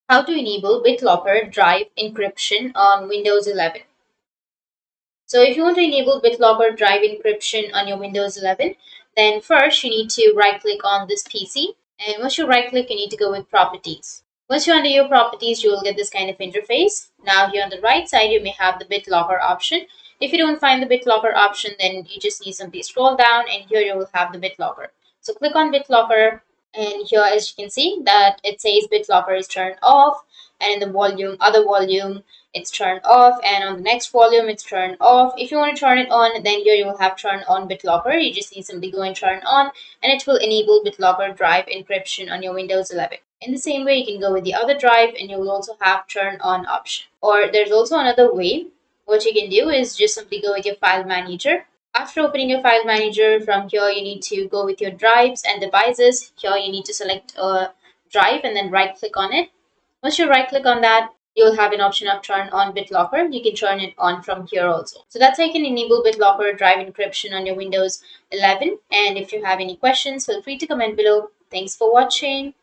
How to enable BitLocker Drive Encryption on Windows 11. So if you want to enable BitLocker Drive Encryption on your Windows 11, then first you need to right click on this PC. And once you right click, you need to go with properties. Once you're under your properties, you will get this kind of interface. Now here on the right side, you may have the BitLocker option. If you don't find the BitLocker option, then you just need simply scroll down and here you will have the BitLocker. So click on BitLocker, and here as you can see that it says BitLocker is turned off, and in the other volume it's turned off, and on the next volume it's turned off. If you want to turn it on, then here you will have turn on BitLocker. You just need simply go and turn on, and it will enable BitLocker Drive Encryption on your Windows 11. In the same way, you can go with the other drive and you will also have turn on option. Or there's also another way. What you can do is just simply go with your file manager. After opening your file manager, from here you need to go with your drives and devices. Here you need to select a drive and then right click on it. Once you right click on that, you'll have an option of turn on BitLocker. You can turn it on from here also. So that's how you can enable BitLocker Drive Encryption on your Windows 11. And if you have any questions, feel free to comment below. Thanks for watching.